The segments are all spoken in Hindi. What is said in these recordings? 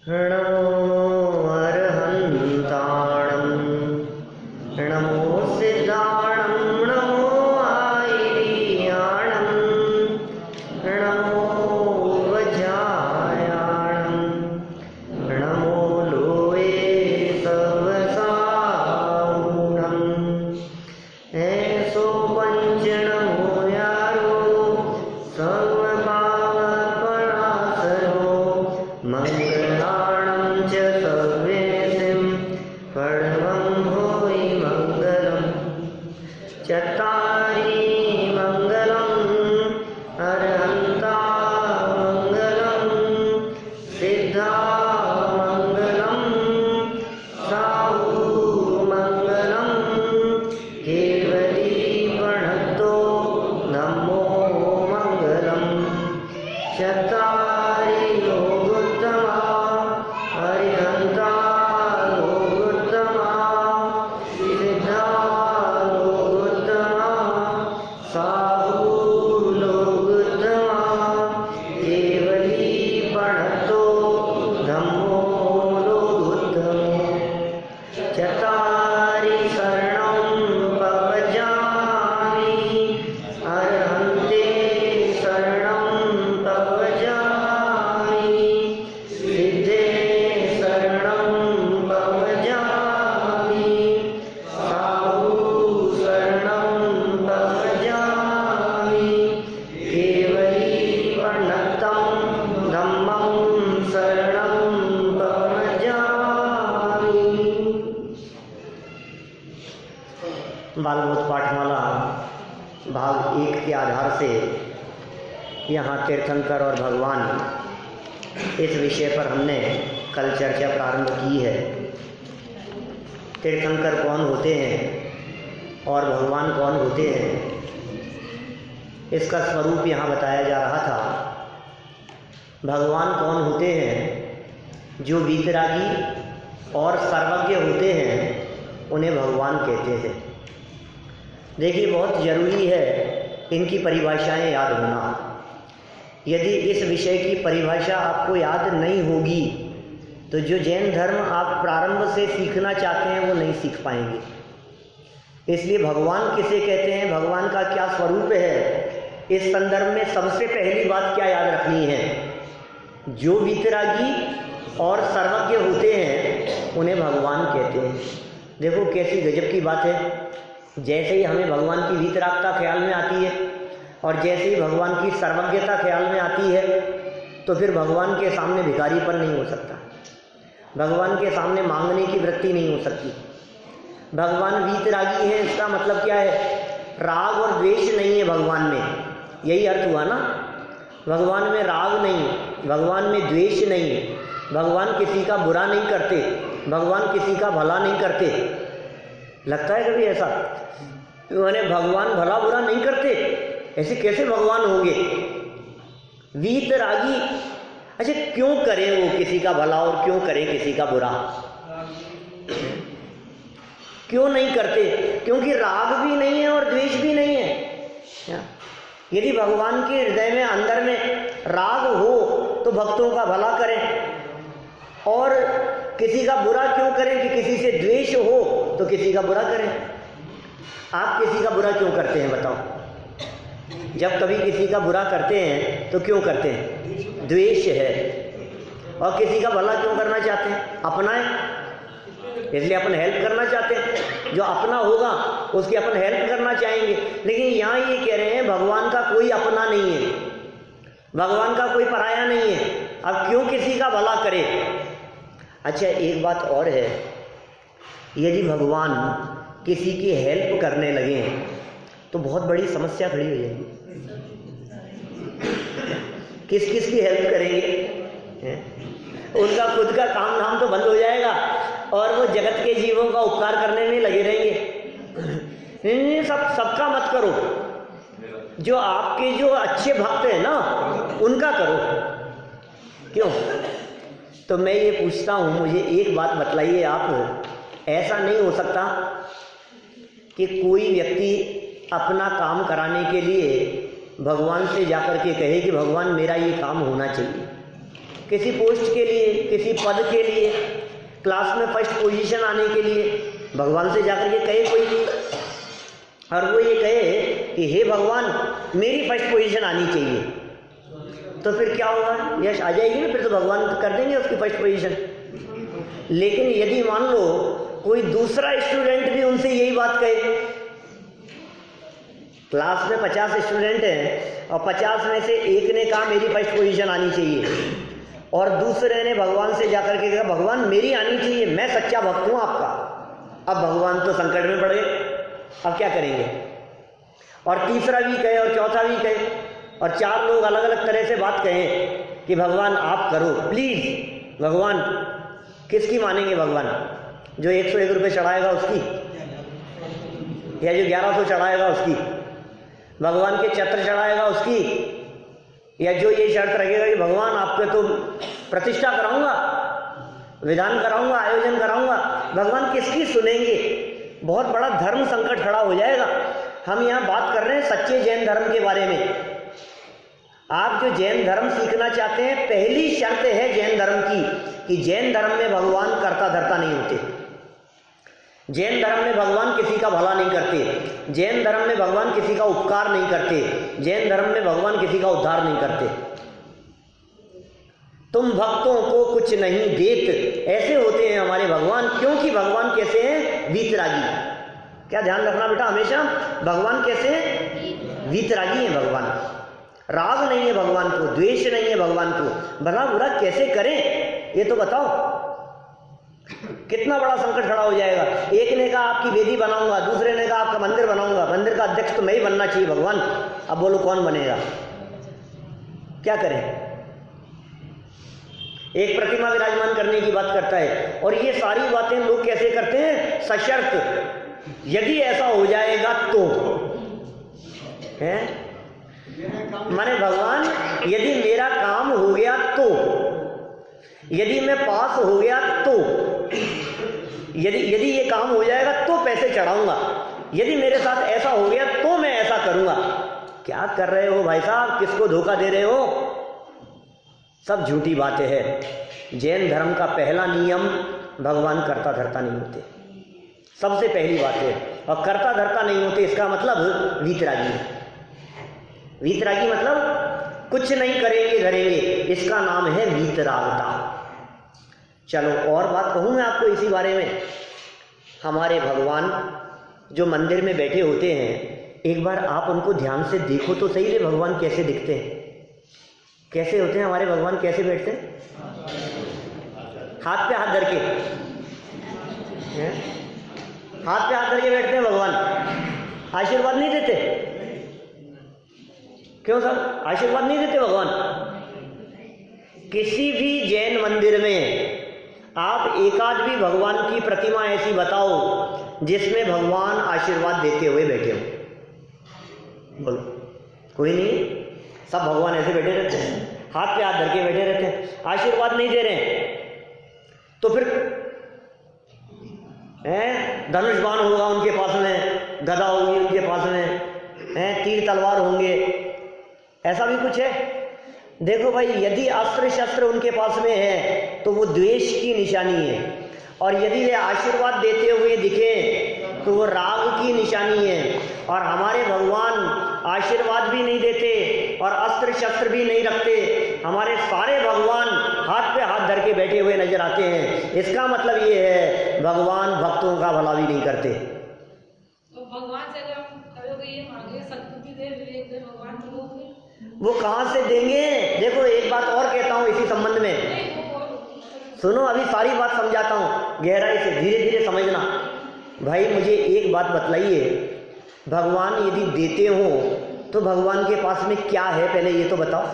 नमो अर्हन्ताणं नमो सिद्धाणं नमो आयर्याणं नमो वज्रायाणं नमो लोये सर्वसाहुणं ऐसो पंच नमो यारो सर्वपावपरासरो मंगलाणं च सर्वेसिं परमं भूरि मंगलम् चत्वारि मंगलम् अर्हन्ता मंगलम् सिद्धा मंगलम् साहु मंगलम् केवली प्रणतो नमो मंगलम् चत्वारि लोकोत्तमा अर्हन्ता लोकोत्तमा सिद्धा लोकोत्तमा साहु लोकोत्तमा केवली प्रणतो धम्मो लोकोत्तमो चत्वारि शरणं प्रव्रजामि अर्हन्ते शरणं प्रव्रजामि सिद्धे शरणं प्रव्रजामि साहु शरणं प्रव्रजामि केवली प्रणतं धम्मं शरणं प्रव्रजामि। बालबोध पाठमाला भाग 1 के आधार से यहाँ तीर्थंकर और भगवान इस विषय पर हमने कल चर्चा प्रारंभ की है। तीर्थंकर कौन होते हैं और भगवान कौन होते हैं, इसका स्वरूप यहाँ बताया जा रहा था। भगवान कौन होते हैं? जो वीतरागी और सर्वज्ञ होते हैं उन्हें भगवान कहते हैं। देखिए, बहुत ज़रूरी है इनकी परिभाषाएं याद होना। यदि इस विषय की परिभाषा आपको याद नहीं होगी तो जो जैन धर्म आप प्रारंभ से सीखना चाहते हैं वो नहीं सीख पाएंगे। इसलिए भगवान किसे कहते हैं, भगवान का क्या स्वरूप है, इस संदर्भ में सबसे पहली बात क्या याद रखनी है, जो वीतरागी और सर्वज्ञ होते हैं उन्हें भगवान कहते हैं। देखो कैसी गजब की बात है। जैसे ही हमें भगवान की वीतरागता ख्याल में आती है और जैसे ही भगवान की सर्वज्ञता ख्याल में आती है तो फिर भगवान के सामने भिखारीपन नहीं हो सकता, भगवान के सामने मांगने की वृत्ति नहीं हो सकती। भगवान वीतरागी है, इसका मतलब क्या है, राग और द्वेष नहीं है भगवान में, यही अर्थ हुआ ना। भगवान में राग नहीं, भगवान में द्वेष नहीं, भगवान किसी का बुरा नहीं करते, भगवान किसी का भला नहीं करते। लगता है कभी ऐसा, मैंने भगवान भला बुरा नहीं करते, ऐसे कैसे भगवान होंगे? वीतरागी, अच्छा क्यों करें वो किसी का भला और क्यों करें किसी का बुरा? क्यों नहीं करते? क्योंकि राग भी नहीं है और द्वेष भी नहीं है। यदि भगवान के हृदय में अंदर में राग हो तो भक्तों का भला करें, और किसी का बुरा क्यों करें कि किसी से द्वेष हो तो किसी का बुरा करें। आप किसी का बुरा क्यों करते हैं बताओ? जब कभी किसी का बुरा करते हैं तो क्यों करते हैं? द्वेष है। और किसी का भला क्यों करना चाहते हैं? अपना है, इसलिए अपन हेल्प करना चाहते हैं। जो अपना होगा उसकी अपन हेल्प करना चाहेंगे। लेकिन यहाँ ये कह रहे हैं भगवान का कोई अपना नहीं है, भगवान का कोई पराया नहीं है, अब क्यों किसी का भला करे? अच्छा एक बात और है, यदि भगवान किसी की हेल्प करने लगे तो बहुत बड़ी समस्या खड़ी हो जाएगी। किस किस की हेल्प करेंगे? उनका खुद का काम धाम तो बंद हो जाएगा और वो जगत के जीवों का उपकार करने में लगे रहेंगे। सबका मत करो, जो आपके जो अच्छे भक्त हैं ना उनका करो। क्यों? तो मैं ये पूछता हूँ, मुझे एक बात बतलाइए आप, ऐसा नहीं हो सकता कि कोई व्यक्ति अपना काम कराने के लिए भगवान से जाकर के कहे कि भगवान मेरा ये काम होना चाहिए? किसी पोस्ट के लिए, किसी पद के लिए, क्लास में फर्स्ट पोजीशन आने के लिए भगवान से जाकर के कहे कोई नहीं, और वो ये कहे कि हे भगवान मेरी फर्स्ट पोजीशन आनी चाहिए, तो फिर क्या होगा? यश आ जाएगी ना, फिर तो भगवान कर देंगे उसकी फर्स्ट पोजीशन। लेकिन यदि मान लो कोई दूसरा स्टूडेंट भी उनसे यही बात कहे, क्लास में 50 स्टूडेंट हैं और 50 में से एक ने कहा मेरी फर्स्ट पोजीशन आनी चाहिए, और दूसरे ने भगवान से जाकर के कहा भगवान मेरी आनी चाहिए, मैं सच्चा भक्त हूँ आपका। अब भगवान तो संकट में पड़ गए, अब क्या करेंगे? और तीसरा भी कहे और चौथा भी कहे, और 4 लोग अलग अलग तरह से बात कहें कि भगवान आप करो प्लीज़। भगवान किसकी मानेंगे? भगवान जो 101 रुपये चढ़ाएगा उसकी, या जो 1100 चढ़ाएगा उसकी? भगवान के छत्र चढ़ाएगा उसकी, या जो ये शर्त रखेगा कि भगवान आपके तो प्रतिष्ठा कराऊंगा, विधान कराऊंगा, आयोजन कराऊंगा? भगवान किसकी सुनेंगे? बहुत बड़ा धर्म संकट खड़ा हो जाएगा। हम यहाँ बात कर रहे हैं सच्चे जैन धर्म के बारे में। आप जो जैन धर्म सीखना चाहते हैं, पहली शर्त है जैन धर्म की कि जैन धर्म में भगवान कर्ता धर्ता नहीं होते, जैन धर्म में भगवान किसी का भला नहीं करते, जैन धर्म में भगवान किसी का उपकार नहीं करते, जैन धर्म में भगवान किसी का उद्धार नहीं करते। तुम भक्तों को कुछ नहीं देत, ऐसे होते हैं हमारे भगवान। क्योंकि भगवान कैसे हैं? वीतरागी। क्या ध्यान रखना बेटा हमेशा, भगवान कैसे हैं? वीतरागी हैं भगवान। राग नहीं है भगवान को, द्वेष नहीं है भगवान को। भला बुरा कैसे करें ये तो बताओ। कितना बड़ा संकट खड़ा हो जाएगा। एक ने कहा आपकी वेदी बनाऊंगा, दूसरे ने कहा आपका मंदिर बनाऊंगा, मंदिर का अध्यक्ष तो मैं ही बनना चाहिए भगवान। अब बोलो कौन बनेगा? क्या करें? एक प्रतिमा विराजमान करने की बात करता है, और ये सारी बातें लोग कैसे करते हैं? सशर्त यदि ऐसा हो जाएगा तो है, माने भगवान यदि मेरा काम हो गया तो, यदि मैं पास हो गया तो, यदि ये काम हो जाएगा तो पैसे चढ़ाऊंगा, यदि मेरे साथ ऐसा हो गया तो मैं ऐसा करूंगा। क्या कर रहे हो भाई साहब? किसको धोखा दे रहे हो? सब झूठी बातें हैं। जैन धर्म का पहला नियम, भगवान कर्ता धर्ता नहीं होते, सबसे पहली बात है। और कर्ता धर्ता नहीं होते इसका मतलब वीतरागी। वीतरागी मतलब कुछ नहीं करेंगे धरेंगे, इसका नाम है वीतरागता। चलो और बात कहूँ मैं आपको इसी बारे में। हमारे भगवान जो मंदिर में बैठे होते हैं, एक बार आप उनको ध्यान से देखो तो सही, रे भगवान कैसे दिखते हैं, कैसे होते हैं हमारे भगवान, कैसे बैठते हैं? हाथ पे हाथ धर के, हाथ पे हाथ धर के बैठते हैं भगवान। आशीर्वाद नहीं देते? क्यों सर आशीर्वाद नहीं देते भगवान? किसी भी जैन मंदिर में आप एकाध भी भगवान की प्रतिमा ऐसी बताओ जिसमें भगवान आशीर्वाद देते हुए बैठे हो? बोलो, कोई नहीं। सब भगवान ऐसे बैठे रहते हैं, हाथ पे हाथ धर के बैठे रहते हैं, आशीर्वाद नहीं दे रहे हैं। तो फिर धनुष बाण होगा उनके पास में, गदा होगी उनके पास में, तीर तलवार होंगे, ऐसा भी कुछ है? देखो भाई, यदि अस्त्र शस्त्र उनके पास में है तो वो द्वेष की निशानी है, और यदि वे आशीर्वाद देते हुए दिखे तो वो राग की निशानी है। और हमारे भगवान आशीर्वाद भी नहीं देते और अस्त्र शस्त्र भी नहीं रखते, हमारे सारे भगवान हाथ पे हाथ धर के बैठे हुए नजर आते हैं। इसका मतलब ये है भगवान भक्तों का भला भी नहीं करते। तो भगवान से अगर हम कहोगे ये मांगे सद्बुद्धि दे, विवेक दे, भगवान तो वो कहाँ से देंगे? देखो एक बात और कहता हूँ इसी संबंध में, सुनो अभी सारी बात समझाता हूँ गहराई से, धीरे धीरे समझना। भाई मुझे एक बात बतलाइए, भगवान यदि देते हो तो भगवान के पास में क्या है पहले ये तो बताओ।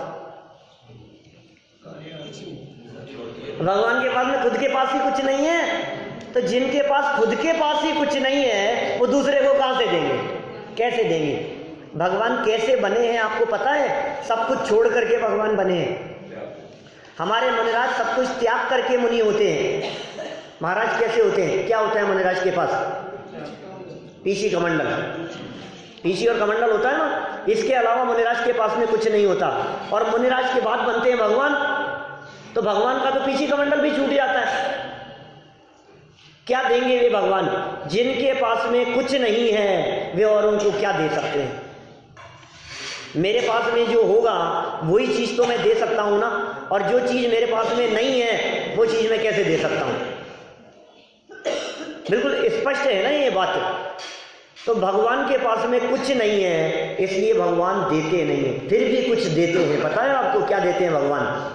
भगवान के पास में खुद के पास ही कुछ नहीं है, तो जिनके पास खुद के पास ही कुछ नहीं है वो दूसरे को कहाँ से देंगे, कैसे देंगे? भगवान कैसे बने हैं आपको पता है? सब कुछ छोड़ करके भगवान बने हैं। हमारे मुनिराज सब कुछ त्याग करके मुनि होते हैं। महाराज कैसे होते हैं? क्या होता है मुनिराज के पास? पीछी कमंडल, पीछी और कमंडल होता है ना, इसके अलावा मुनिराज के पास में कुछ नहीं होता। और मुनिराज के बाद बनते हैं भगवान। तो भगवान का तो पीछे कमंडल भी छूट जाता है। क्या देंगे वे भगवान? जिनके पास में कुछ नहीं है वे औरों को क्या दे सकते हैं? मेरे पास में जो होगा वही चीज़ तो मैं दे सकता हूँ ना, और जो चीज़ मेरे पास में नहीं है वो चीज़ मैं कैसे दे सकता हूँ? बिल्कुल स्पष्ट है ना ये बात। तो भगवान के पास में कुछ नहीं है इसलिए भगवान देते नहीं, फिर भी कुछ देते हैं। पता है आपको क्या देते हैं भगवान?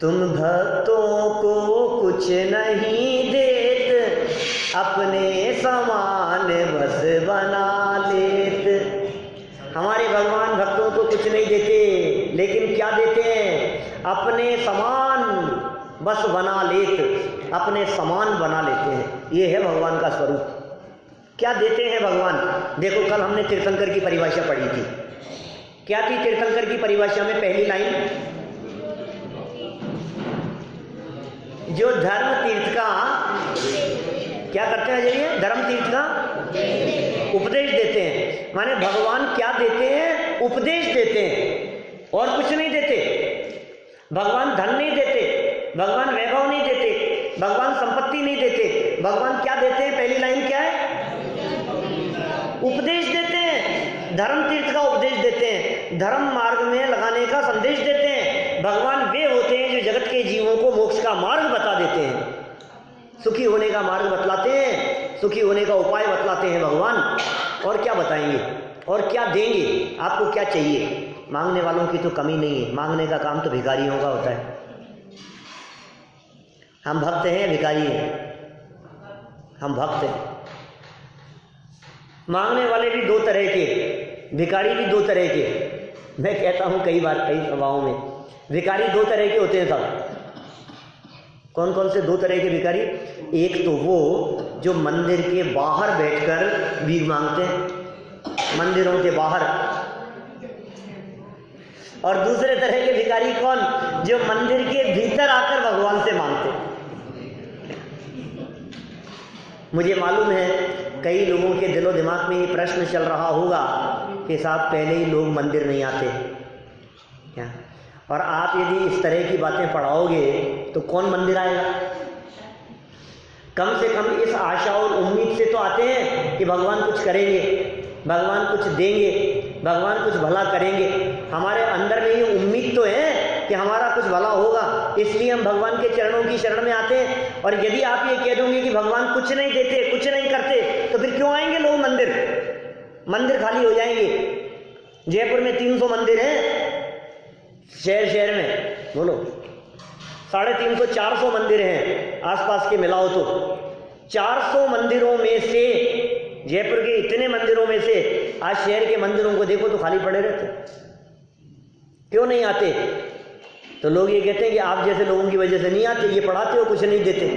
तुम भक्तों को कुछ नहीं देत, अपने समान बस बना लेत। हमारे भगवान भक्तों को कुछ नहीं देते, लेकिन क्या देते हैं? अपने समान बस बना लेत, अपने समान बना लेते हैं। ये है भगवान का स्वरूप। क्या देते हैं भगवान? देखो कल हमने तीर्थंकर की परिभाषा पढ़ी थी। क्या थी तीर्थंकर की परिभाषा में? पहली लाइन, जो धर्म तीर्थ का क्या करते हैं? जाइए, धर्म तीर्थ का उपदेश देते हैं। माने भगवान क्या देते हैं? उपदेश देते हैं, और कुछ नहीं देते। भगवान धन नहीं देते, भगवान वैभव नहीं देते, भगवान संपत्ति नहीं देते। भगवान क्या देते हैं? पहली लाइन क्या है? उपदेश देते हैं, धर्म तीर्थ का उपदेश देते हैं, धर्म मार्ग में लगाने का संदेश देते हैं। भगवान वे होते हैं जो जगत के जीवों को मोक्ष का मार्ग बता देते हैं, सुखी होने का मार्ग बतलाते हैं, सुखी होने का उपाय बतलाते हैं भगवान। और क्या बताएंगे और क्या देंगे? आपको क्या चाहिए? मांगने वालों की तो कमी नहीं है, मांगने का काम तो भिखारियों का होता है। हम भक्त हैं, भिखारी हैं? हम भक्त हैं। मांगने वाले भी दो तरह के, भिखारी भी दो तरह के। मैं कहता हूँ कई बार कई सभाओं में, भिखारी दो तरह के होते हैं सब। कौन कौन से दो तरह के भिखारी? एक तो वो जो मंदिर के बाहर बैठकर भीख मांगते हैं, मंदिरों के बाहर। और दूसरे तरह के भिखारी कौन? जो मंदिर के भीतर आकर भगवान से मांगते हैं। मुझे मालूम है कई लोगों के दिलो दिमाग में ये प्रश्न चल रहा होगा कि साहब पहले ही लोग मंदिर नहीं आते क्या, और आप यदि इस तरह की बातें पढ़ाओगे तो कौन मंदिर आएगा? कम से कम इस आशा और उम्मीद से तो आते हैं कि भगवान कुछ करेंगे, भगवान कुछ देंगे, भगवान कुछ भला करेंगे। हमारे अंदर में ये उम्मीद तो है कि हमारा कुछ भला होगा, इसलिए हम भगवान के चरणों की शरण में आते हैं। और यदि आप ये कह दोगे कि भगवान कुछ नहीं देते, कुछ नहीं करते, तो फिर क्यों आएंगे लोग मंदिर? मंदिर खाली हो जाएंगे। जयपुर में 300 मंदिर हैं, शहर में बोलो 350 400 मंदिर हैं आसपास के मिलाओ तो। 400 मंदिरों में से, जयपुर के इतने मंदिरों में से आज शहर के मंदिरों को देखो तो खाली पड़े रहते। क्यों नहीं आते? तो लोग ये कहते हैं कि आप जैसे लोगों की वजह से नहीं आते, ये पढ़ाते हो, कुछ नहीं देते।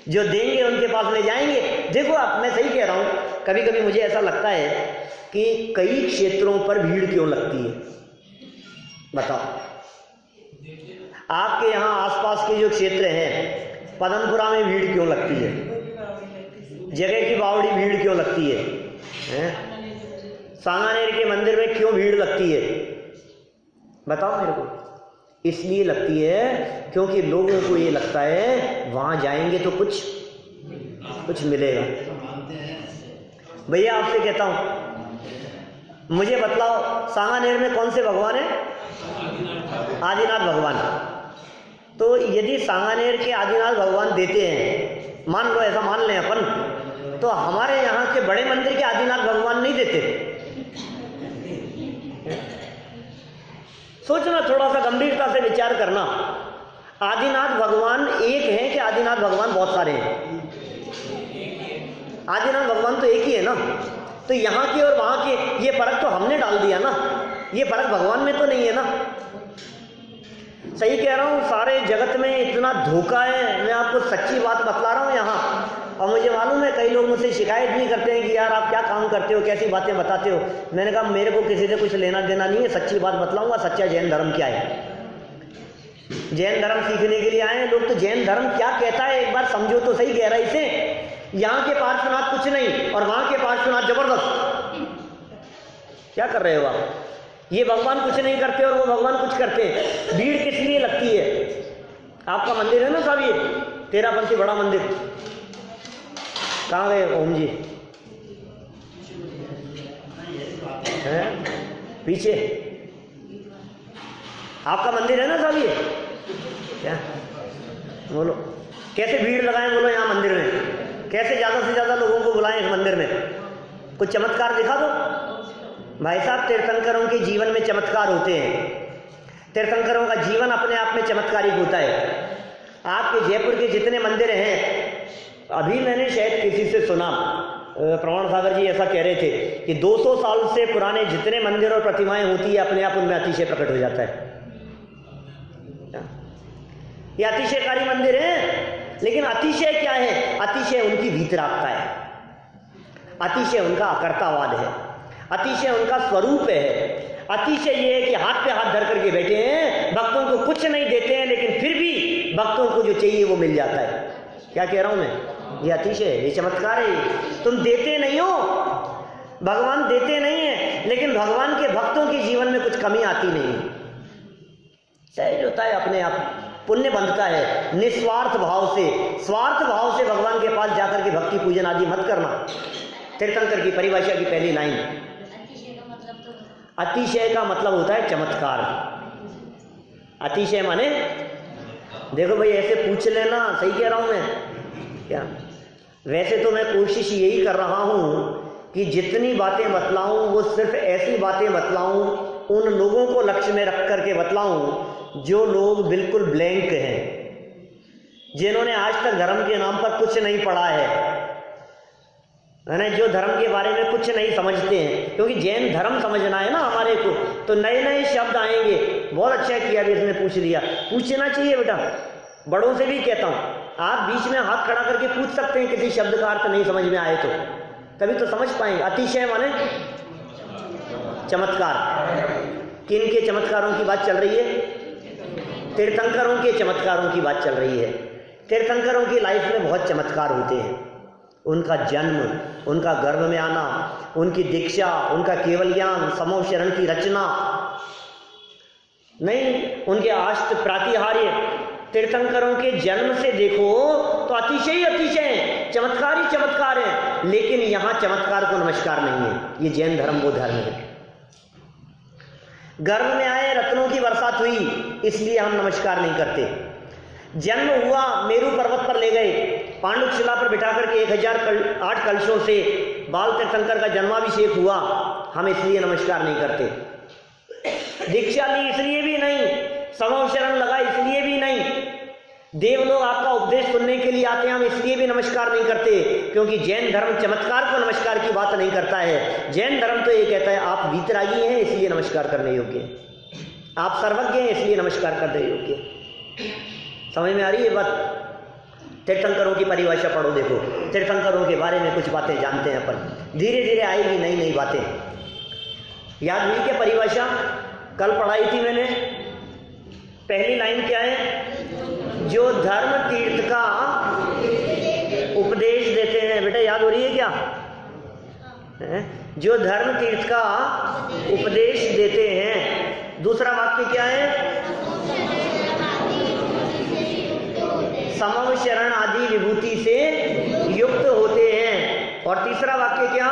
जो देंगे उनके पास ले जाएंगे। देखो आप, मैं सही कह रहा हूं, कभी कभी मुझे ऐसा लगता है कि कई क्षेत्रों पर भीड़ क्यों लगती है? बताओ, आपके यहाँ आसपास के जो क्षेत्र हैं, पदमपुरा में भीड़ क्यों लगती है? जगह की बावड़ी भीड़ क्यों लगती है? सांगानेर के मंदिर में क्यों भीड़ लगती है? बताओ मेरे को। इसलिए लगती है क्योंकि लोगों को ये लगता है वहां जाएंगे तो कुछ मिलेगा। भैया आपसे कहता हूं, मुझे बतलाओ सांगानेर में कौन से भगवान है? आदिनाथ भगवान। तो यदि सांगानेर के आदिनाथ भगवान देते हैं, मान लो ऐसा मान लें अपन, तो हमारे यहाँ के बड़े मंदिर के आदिनाथ भगवान नहीं देते? सोचना, थोड़ा सा गंभीरता से विचार करना। आदिनाथ भगवान एक है कि आदिनाथ भगवान बहुत सारे हैं? आदिनाथ भगवान तो एक ही है ना। तो यहाँ के और वहाँ के ये फर्क तो हमने डाल दिया ना, ये फर्क भगवान में तो नहीं है ना। सही कह रहा हूँ, सारे जगत में इतना धोखा है। मैं आपको सच्ची बात बतला रहा हूँ यहाँ। और मुझे मालूम है कई लोग मुझसे शिकायत भी करते हैं कि यार आप क्या काम करते हो, कैसी बातें बताते हो। मैंने कहा मेरे को किसी से कुछ लेना देना नहीं है, सच्ची बात बतलाऊंगा। सच्चा जैन धर्म क्या है? जैन धर्म सीखने के लिए आए हैं लोग, तो जैन धर्म क्या कहता है एक बार समझो तो सही गहराई से। यहाँ के पार्श्वनाथ कुछ नहीं और वहाँ के पार्श्वनाथ जबरदस्त। क्या कर रहे हो आप? ये भगवान कुछ नहीं करते और वो भगवान कुछ करते हैं। भीड़ किस लिए लगती है? आपका मंदिर है ना साहब, ये तेरापंथी बड़ा मंदिर, कहाँ गए ओम जी? है पीछे आपका मंदिर है ना साहब, ये क्या बोलो, कैसे भीड़ लगाएं बोलो यहाँ मंदिर में, कैसे ज़्यादा से ज़्यादा लोगों को बुलाएं इस मंदिर में? कुछ चमत्कार दिखा दो भाई साहब। तीर्थंकरों के जीवन में चमत्कार होते हैं। तीर्थंकरों का जीवन अपने आप में चमत्कारिक होता है। आपके जयपुर के जितने मंदिर हैं, अभी मैंने शायद किसी से सुना, प्रमाण सागर जी ऐसा कह रहे थे कि 200 साल से पुराने जितने मंदिर और प्रतिमाएं होती है अपने आप उनमें अतिशय प्रकट हो जाता है। ये अतिशयकारी मंदिर है, लेकिन अतिशय क्या है? अतिशय उनकी वीतरागता है, अतिशय उनका अकर्तावाद है, अतिशय उनका स्वरूप है। अतिशय ये है कि हाथ पे हाथ धर करके बैठे हैं, भक्तों को कुछ नहीं देते हैं, लेकिन फिर भी भक्तों को जो चाहिए वो मिल जाता है। क्या कह रहा हूं मैं? ये अतिशय है, ये चमत्कार है। तुम देते नहीं हो, भगवान देते नहीं है, लेकिन भगवान के भक्तों के जीवन में कुछ कमी आती नहीं है। सहज होता है, अपने आप पुण्य बंधता है निस्वार्थ भाव से। स्वार्थ भाव से भगवान के पास जाकर के भक्ति पूजन आदि मत करना। तीर्थंकर की परिभाषा की पहली लाइन, अतिशय का मतलब होता है चमत्कार। अतिशय माने, देखो भाई ऐसे पूछ लेना, सही कह रहा हूं मैं क्या? वैसे तो मैं कोशिश यही कर रहा हूं कि जितनी बातें बतलाऊं वो सिर्फ ऐसी बातें बतलाऊं, उन लोगों को लक्ष्य में रख करके बतलाऊं जो लोग बिल्कुल ब्लैंक हैं, जिन्होंने आज तक धर्म के नाम पर कुछ नहीं पढ़ा है ना, जो धर्म के बारे में कुछ नहीं समझते हैं। क्योंकि जैन धर्म समझना है ना हमारे को, तो नए नए शब्द आएंगे। बहुत अच्छा किया भी इसने पूछ लिया, पूछना चाहिए बेटा। बड़ों से भी कहता हूँ, आप बीच में हाथ खड़ा करके पूछ सकते हैं किसी शब्द का अर्थ नहीं समझ में आए तो, तभी तो समझ पाएंगे। अतिशय माने चमत्कार। किन के चमत्कारों की बात चल रही है? तीर्थंकरों के चमत्कारों की बात चल रही है। तीर्थंकरों की लाइफ में बहुत चमत्कार होते हैं। उनका जन्म, उनका गर्भ में आना, उनकी दीक्षा, उनका केवल ज्ञान, समूह शरण की रचना, नहीं उनके आष्ट प्रातिहार्य, तीर्थंकरों के जन्म से देखो तो अतिशय ही अतिशय है, चमत्कार ही चमत्कार है। लेकिन यहां चमत्कार को नमस्कार नहीं है। ये जैन धर्म वो धर्म है। गर्भ में आए, रत्नों की बरसात हुई, इसलिए हम नमस्कार नहीं करते। जन्म हुआ, मेरू पर्वत पर ले गए, पांडुक शिला पर बिठा करके 1008 कलशों से बाल तीर्थंकर का जन्माभिषेक हुआ, हम इसलिए नमस्कार नहीं करते। दीक्षा ली इसलिए भी नहीं, समूह शरण लगा इसलिए भी नहीं, देवलोग आपका उपदेश सुनने के लिए आते हैं, हम इसलिए भी नमस्कार नहीं करते। क्योंकि जैन धर्म चमत्कार को नमस्कार की बात नहीं करता है। जैन धर्म तो ये कहता है आप वीतरागी हैं इसलिए नमस्कार करने योग्य हैं, आप सर्वज्ञ हैं इसलिए नमस्कार करने योग्य हैं। समझ में आ रही है बात? तीर्थंकरों की परिभाषा पढ़ो, देखो तीर्थंकरों के बारे में कुछ बातें जानते हैं अपन। धीरे धीरे आएगी नई नई बातें। याद हुई क्या परिभाषा? कल पढ़ाई थी मैंने। पहली लाइन क्या है? जो धर्म तीर्थ का उपदेश देते हैं। बेटा याद हो रही है क्या? जो धर्म तीर्थ का उपदेश देते हैं। दूसरा वाक्य क्या है? समव शरण आदि विभूति से युक्त होते हैं। और तीसरा वाक्य क्या?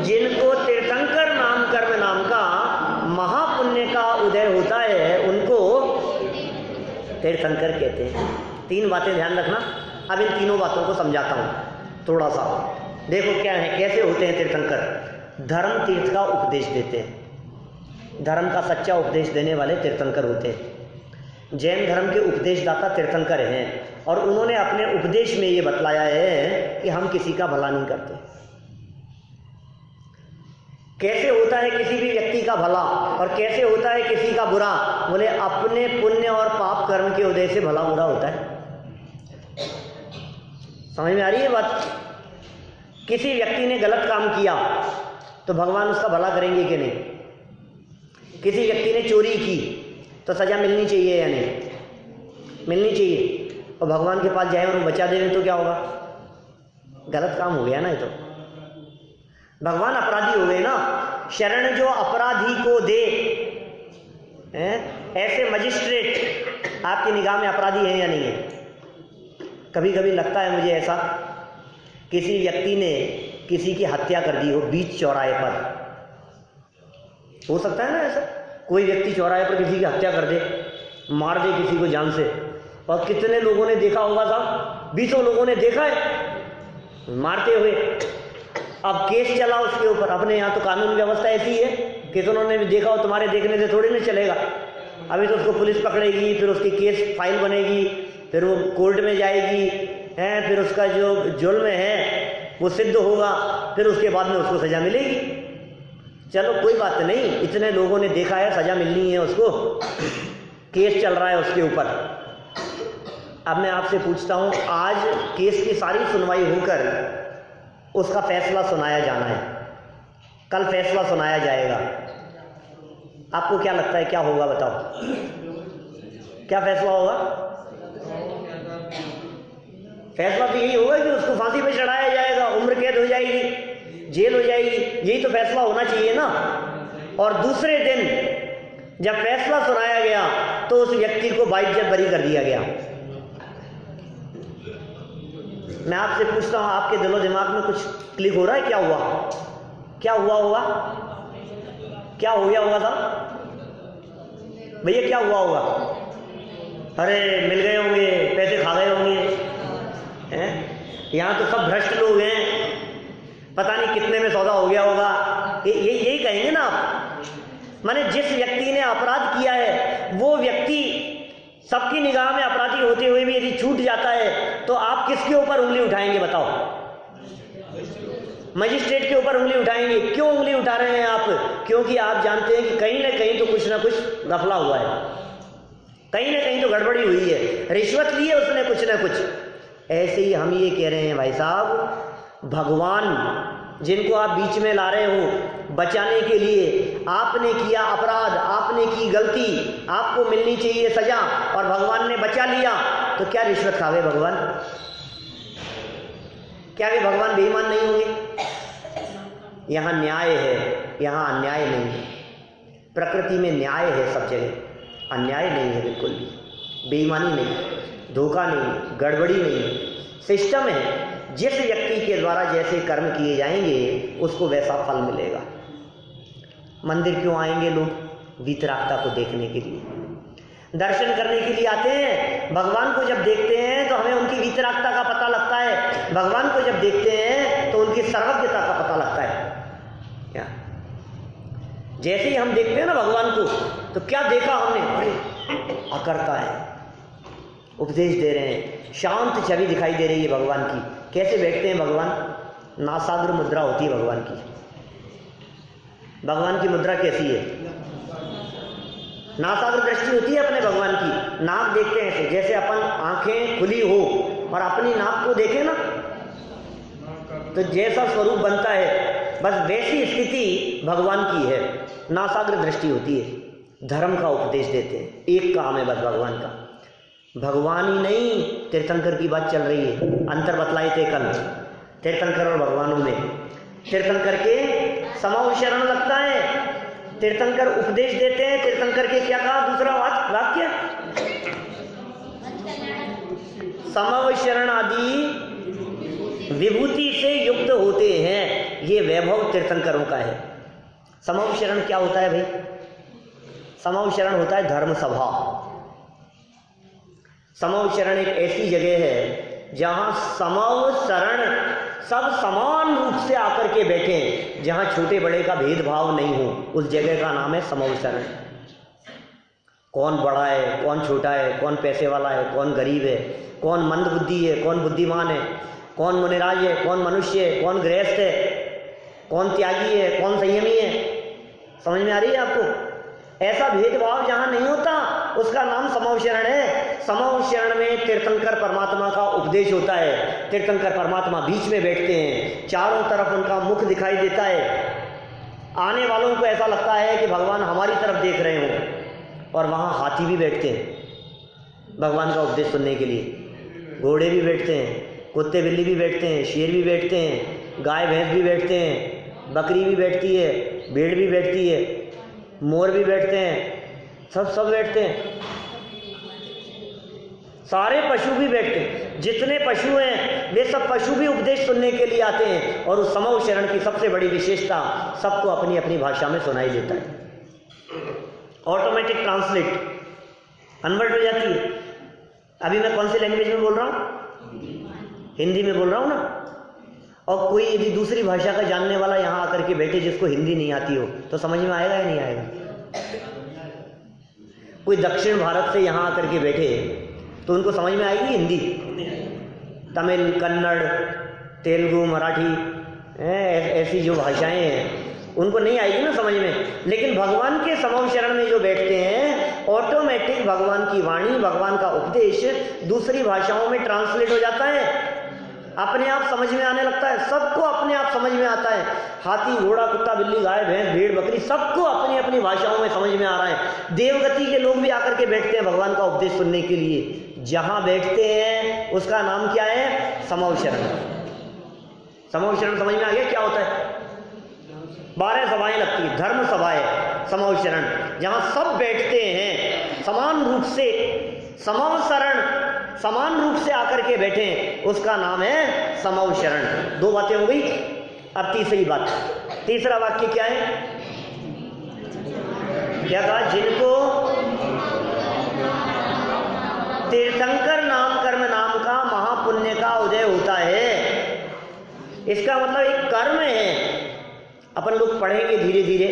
जिनको तीर्थंकर नाम कर्म नाम का महापुण्य का उदय होता है उनको तीर्थंकर कहते हैं। 3 बातें ध्यान रखना। अब इन तीनों बातों को समझाता हूं थोड़ा सा। देखो क्या है, कैसे होते हैं तीर्थंकर? धर्म तीर्थ का उपदेश देते हैं। धर्म का सच्चा उपदेश देने वाले तीर्थंकर होते हैं। जैन धर्म के उपदेशदाता तीर्थंकर हैं और उन्होंने अपने उपदेश में ये बतलाया है कि हम किसी का भला नहीं करते। कैसे होता है किसी भी व्यक्ति का भला और कैसे होता है किसी का बुरा? बोले अपने पुण्य और पाप कर्म के उदय से भला बुरा होता है। समझ में आ रही है बात? किसी व्यक्ति ने गलत काम किया तो भगवान उसका भला करेंगे कि नहीं? किसी व्यक्ति ने चोरी की तो सजा मिलनी चाहिए या नहीं? मिलनी चाहिए। और भगवान के पास जाए और वो बचा देवे तो क्या होगा? गलत काम हो गया ना। ये तो भगवान अपराधी हो गए ना। शरण जो अपराधी को दे ऐसे मजिस्ट्रेट आपकी निगाह में अपराधी हैं या नहीं है? कभी कभी लगता है मुझे ऐसा, किसी व्यक्ति ने किसी की हत्या कर दी हो बीच चौराहे पर, हो सकता है ना ऐसा, कोई व्यक्ति चौराहे पर किसी की हत्या कर दे, मार दे किसी को जान से, और कितने लोगों ने देखा होगा साहब, 20 लोगों ने देखा है मारते हुए। अब केस चला उसके ऊपर, अपने यहाँ तो कानून व्यवस्था ऐसी है कि उन्होंने भी देखा हो, तुम्हारे देखने से थोड़ी नहीं चलेगा। अभी तो उसको पुलिस पकड़ेगी, फिर उसकी केस फाइल बनेगी, फिर वो कोर्ट में जाएगी, हैं, फिर उसका जो जुल्म है वो सिद्ध होगा, फिर उसके बाद में उसको सज़ा मिलेगी। चलो कोई बात नहीं, इतने लोगों ने देखा है, सज़ा मिलनी है उसको, केस चल रहा है उसके ऊपर। अब मैं आपसे पूछता हूँ, आज केस की सारी सुनवाई होकर उसका फैसला सुनाया जाना है, कल फैसला सुनाया जाएगा, आपको क्या लगता है क्या होगा? बताओ, क्या फैसला होगा? फैसला तो यही होगा कि उसको फांसी पे चढ़ाया जाएगा, उम्र कैद हो जाएगी, जेल हो जाएगी, यही तो फैसला होना चाहिए ना। और दूसरे दिन जब फैसला सुनाया गया तो उस व्यक्ति को बाइज्जत बरी कर दिया गया। मैं आपसे पूछता हूँ, आपके दिलो दिमाग में कुछ क्लिक हो रहा है? क्या हुआ? क्या हुआ होगा? क्या हो गया होगा साहब? भैया क्या हुआ होगा? अरे मिल गए होंगे, पैसे खा गए होंगे, हैं? यहाँ तो सब भ्रष्ट लोग हैं, पता नहीं कितने में सौदा हो गया होगा, यही कहेंगे ना आप। माने जिस व्यक्ति ने अपराध किया है वो व्यक्ति सबकी निगाह में अपराधी होते हुए भी यदि छूट जाता है तो आप किसके ऊपर उंगली उठाएंगे? बताओ। मजिस्ट्रेट के ऊपर उंगली उठाएंगे। क्यों उंगली उठा रहे हैं आप? क्योंकि आप जानते हैं कि कहीं ना कहीं तो कुछ ना कुछ गफला हुआ है, कहीं ना कहीं तो गड़बड़ी हुई है, रिश्वत ली है उसने कुछ ना कुछ। ऐसे ही हम ये कह रहे हैं भाई साहब, भगवान जिनको आप बीच में ला रहे हो बचाने के लिए, आपने किया अपराध, आपने की गलती, आपको मिलनी चाहिए सजा, और भगवान ने बचा लिया, तो क्या रिश्वत खा गए भगवान? क्या वे भगवान बेईमान नहीं होंगे? यहाँ न्याय है, यहाँ अन्याय नहीं है। प्रकृति में न्याय है सब जगह, अन्याय नहीं है बिल्कुल भी, बेईमानी नहीं, धोखा नहीं, गड़बड़ी नहीं, सिस्टम है। जिस व्यक्ति के द्वारा जैसे कर्म किए जाएंगे उसको वैसा फल मिलेगा। मंदिर क्यों आएंगे लोग? वीतरागता को देखने के लिए, दर्शन करने के लिए आते हैं। भगवान को जब देखते हैं तो हमें उनकी वीतरागता का पता लगता है, भगवान को जब देखते हैं तो उनकी सर्वज्ञता का पता लगता है। क्या जैसे ही हम देखते हैं ना भगवान को, तो क्या देखा हमने? अरे अकर्ता है, उपदेश दे रहे हैं, शांत छवि दिखाई दे रही है भगवान की। कैसे बैठते हैं भगवान? नासाग्र मुद्रा होती है भगवान की। भगवान की मुद्रा कैसी है? नासाग्र दृष्टि होती है अपने भगवान की। नाक देखते हैं ऐसे, जैसे अपन आंखें खुली हो और अपनी नाक को देखें ना, तो जैसा स्वरूप बनता है, बस वैसी स्थिति भगवान की है। नासाग्र दृष्टि होती है। धर्म का उपदेश देते हैं, एक काम है बस भगवान का। भगवान ही नहीं, तीर्थंकर की बात चल रही है। अंतर बतलाए थे कल तीर्थंकर और भगवानों में। तीर्थंकर के समाव शरण लगता है, तीर्थंकर उपदेश देते हैं। तीर्थंकर के क्या कहा दूसरा वाक्य? समाव शरण आदि विभूति से युक्त होते हैं। ये वैभव तीर्थंकरों का है। समाव शरण क्या होता है भाई? समाव शरण होता है धर्म सभा। समव शरण एक ऐसी जगह है जहाँ समव शरण सब समान रूप से आकर के बैठे, जहाँ छोटे बड़े का भेदभाव नहीं हो, उस जगह का नाम है समव शरण। कौन बड़ा है, कौन छोटा है, कौन पैसे वाला है, कौन गरीब है, कौन मंद बुद्धि है, कौन बुद्धिमान है, कौन मुनिराज है, कौन मनुष्य है, कौन गृहस्थ है, कौन त्यागी है, कौन संयमी है। समझ में आ रही है आपको? ऐसा भेदभाव जहाँ नहीं होता उसका नाम समव शरण है। समव शरण में तीर्थंकर परमात्मा का उपदेश होता है। तीर्थंकर परमात्मा बीच में बैठते हैं, चारों तरफ उनका मुख दिखाई देता है। आने वालों को ऐसा लगता है कि भगवान हमारी तरफ देख रहे हों। और वहाँ हाथी भी बैठते हैं भगवान का उपदेश सुनने के लिए, घोड़े भी बैठते हैं, कुत्ते बिल्ली भी बैठते हैं, शेर भी बैठते हैं, गाय भैंस भी बैठते हैं, बकरी भी बैठती है, भेड़ भी बैठती है, मोर भी बैठते हैं, सब बैठते हैं, सारे पशु भी बैठते हैं, जितने पशु हैं वे सब पशु भी उपदेश सुनने के लिए आते हैं। और उस समूह शरण की सबसे बड़ी विशेषता सबको अपनी अपनी भाषा में सुनाई देता है। ऑटोमेटिक ट्रांसलेट कन्वर्ट हो जाती है। अभी मैं कौन सी लैंग्वेज में बोल रहा हूँ? हिंदी में बोल रहा हूँ ना। और कोई यदि दूसरी भाषा का जानने वाला यहाँ आकर के बैठे जिसको हिंदी नहीं आती हो तो समझ में आएगा या नहीं आएगा? कोई दक्षिण भारत से यहाँ आकर के बैठे तो उनको समझ में आएगी हिंदी? तमिल, कन्नड़, तेलुगु, मराठी, ऐसी जो भाषाएं हैं उनको नहीं आएगी ना समझ में। लेकिन भगवान के समूह शरण में जो बैठते हैं ऑटोमेटिक भगवान की वाणी, भगवान का उपदेश दूसरी भाषाओं में ट्रांसलेट हो जाता है, अपने आप समझ में आने लगता है। सबको अपने आप समझ में आता है। हाथी, घोड़ा, कुत्ता, बिल्ली, गाय, भैंस, भेड़, बकरी, सबको अपनी अपनी भाषाओं में समझ में आ रहा है। देवगति के लोग भी आकर के बैठते हैं भगवान का उपदेश सुनने के लिए। जहां बैठते हैं उसका नाम क्या है? समूह शरण। समूह शरण समझ में आ गया क्या होता है? 12 सभाएं लगती है, धर्म सभाएं, समूह शरण, जहां सब बैठते हैं समान रूप से, समूह शरण, समान रूप से आकर के बैठे, उसका नाम है समूह शरण। 2 बातें हो गई। अब तीसरी बात, तीसरा वाक्य क्या है? क्या कहा? जिनको तीर्थंकर नाम कर्म नाम का महापुण्य का उदय होता है। इसका मतलब एक कर्म है। अपन लोग पढ़ेंगे धीरे धीरे,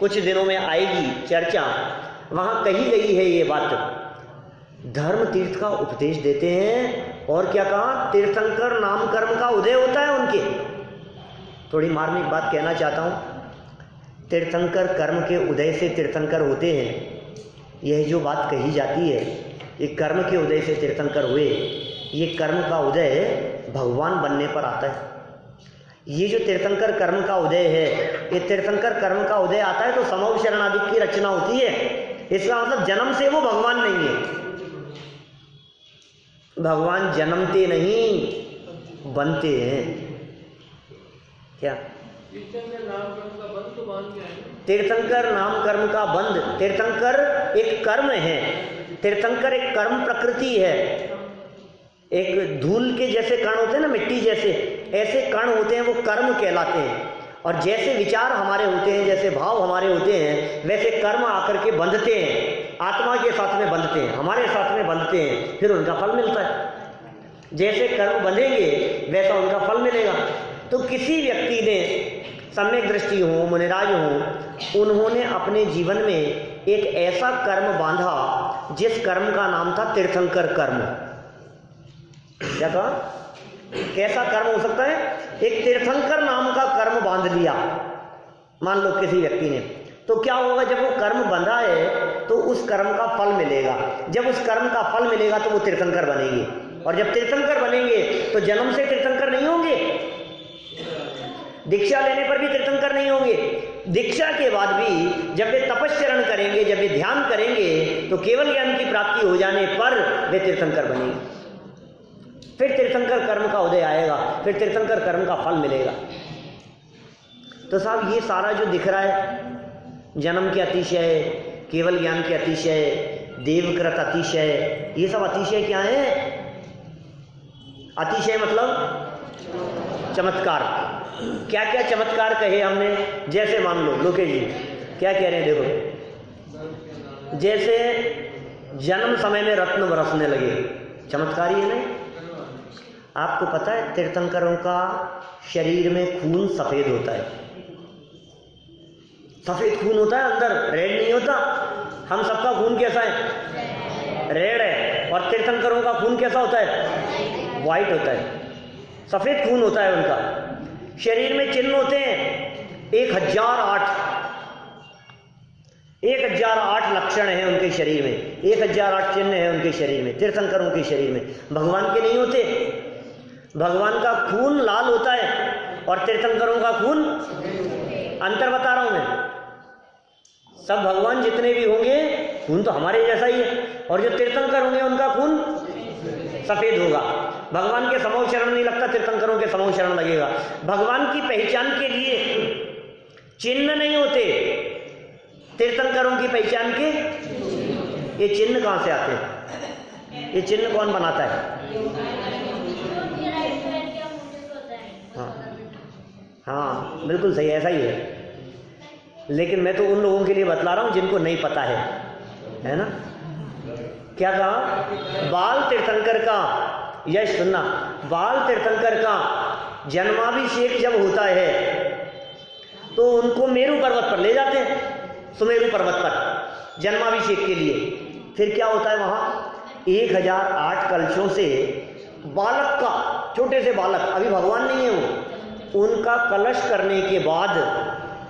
कुछ दिनों में आएगी चर्चा, वहां कही गई है ये बात। धर्म तीर्थ का उपदेश देते हैं और क्या कहा? तीर्थंकर नाम कर्म का उदय होता है उनके। थोड़ी मार्मिक बात कहना चाहता हूं। तीर्थंकर कर्म के उदय से तीर्थंकर होते हैं, यह जो बात कही जाती है, ये कर्म के उदय से तीर्थंकर हुए, ये कर्म का उदय भगवान बनने पर आता है। ये जो तीर्थंकर कर्म का उदय है, ये तीर्थंकर कर्म का उदय आता है तो समूह शरण आदि की रचना होती है। इसका मतलब जन्म से वो भगवान नहीं है। भगवान जन्मते नहीं, बनते हैं। क्या? तीर्थंकर नाम कर्म का बंध। तीर्थंकर एक कर्म है, तीर्थंकर एक कर्म प्रकृति है। एक धूल के जैसे कण होते हैं ना, मिट्टी जैसे, ऐसे कण होते हैं, वो कर्म कहलाते हैं। और जैसे विचार हमारे होते हैं, जैसे भाव हमारे होते हैं, वैसे कर्म आकर के बंधते हैं, आत्मा के साथ में बंधते हैं, हमारे साथ में बंधते हैं, फिर उनका फल मिलता है। जैसे कर्म बंधेंगे वैसा उनका फल मिलेगा। तो किसी व्यक्ति ने सम्यक दृष्टि हो, मुनिराज हो, उन्होंने अपने जीवन में एक ऐसा कर्म बांधा जिस कर्म का नाम था तीर्थंकर कर्म। क्या कहा? कैसा कर्म हो सकता है? एक तीर्थंकर नाम का कर्म बांध लिया मान लो किसी व्यक्ति ने, तो क्या होगा? जब वो कर्म बंधा है तो उस कर्म का फल मिलेगा। जब उस कर्म का फल मिलेगा तो वो तीर्थंकर बनेंगे, और जब तीर्थंकर बनेंगे तो जन्म से तीर्थंकर नहीं होंगे, दीक्षा लेने पर भी तीर्थंकर नहीं होंगे, दीक्षा के बाद भी जब वे तपस्चरण करेंगे, जब वे ध्यान करेंगे, तो केवल ज्ञान की प्राप्ति हो जाने पर वे तीर्थंकर बनेंगे। फिर तीर्थंकर कर्म का उदय आएगा, फिर तीर्थंकर कर्म का फल मिलेगा। तो साहब ये सारा जो दिख रहा है, जन्म के अतिशय, केवल ज्ञान के अतिशय, देवकृत अतिशय, ये सब अतिशय क्या है? अतिशय मतलब चमत्कार। क्या क्या चमत्कार कहे हमने? जैसे मान लो लोकेश जी क्या कह रहे हैं, देखो, जैसे जन्म समय में रत्न बरसने लगे, चमत्कार ही है नहीं? आपको पता है तीर्थंकरों का शरीर में खून सफेद होता है, सफेद खून होता है अंदर, रेड नहीं होता। हम सबका खून कैसा है? रेड है। और तीर्थंकरों का खून कैसा होता है? व्हाइट होता है, सफेद खून होता है उनका। शरीर में चिन्ह होते हैं 1008 लक्षण हैं उनके शरीर में, 1008 चिन्ह हैं उनके शरीर में, तीर्थंकरों के शरीर में। भगवान के नहीं होते। भगवान का खून लाल होता है और तीर्थंकरों का खून, अंतर बता रहा हूं मैं। सब भगवान जितने भी होंगे खून तो हमारे जैसा ही है, और जो तीर्थंकर होंगे उनका खून सफेद होगा। भगवान के समूह शरण नहीं लगता, तीर्थंकरों के समूह शरण लगेगा। भगवान की पहचान के लिए चिन्ह नहीं होते, तीर्थंकरों की पहचान के ये चिन्ह कहाँ से आते हैं? ये चिन्ह कौन बनाता है? हाँ बिल्कुल सही, ऐसा ही है। लेकिन मैं तो उन लोगों के लिए बतला रहा हूँ जिनको नहीं पता है ना। क्या कहा? बाल तीर्थंकर का, यश सुनना, बाल तीर्थंकर का जन्माभिषेक जब होता है तो उनको मेरू पर्वत पर ले जाते हैं, सुमेरु पर्वत पर जन्माभिषेक के लिए। फिर क्या होता है वहाँ? 1008 कलशों से बालक का, छोटे से बालक, अभी भगवान नहीं है वो, उनका कलश करने के बाद,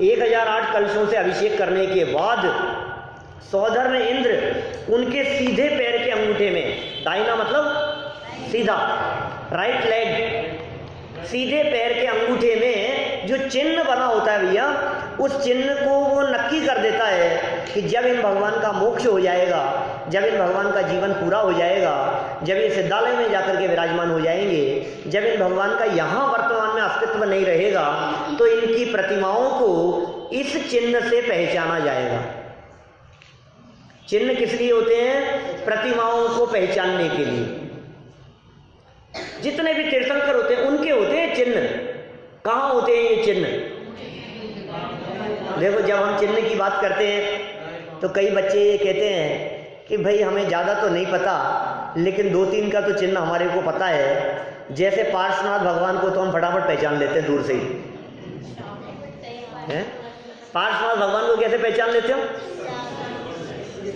1008 कलशों से अभिषेक करने के बाद सौधर्म इंद्र उनके सीधे पैर के अंगूठे में, दाहिना मतलब सीधा, राइट लेग, सीधे पैर के अंगूठे में जो चिन्ह बना होता है भैया, उस चिन्ह को वो नक्की कर देता है कि जब इन भगवान का मोक्ष हो जाएगा, जब इन भगवान का जीवन पूरा हो जाएगा, जब ये सिद्धालय में जाकर के विराजमान हो जाएंगे, जब इन भगवान का यहाँ वर्तमान में अस्तित्व नहीं रहेगा, तो इनकी प्रतिमाओं को इस चिन्ह से पहचाना जाएगा। चिन्ह किस लिए होते हैं? प्रतिमाओं को पहचानने के लिए। जितने भी तीर्थंकर होते हैं उनके होते हैं चिन्ह। कहाँ होते हैं ये चिन्ह? देखो, जब हम चिन्ह की बात करते हैं तो कई बच्चे ये कहते हैं कि भाई हमें ज़्यादा तो नहीं पता, लेकिन 2-3 का तो चिन्ह हमारे को पता है। जैसे पार्श्वनाथ भगवान को तो हम फटाफट पहचान लेते हैं दूर से ही, हैं? पार्श्वनाथ भगवान को कैसे पहचान लेते हो?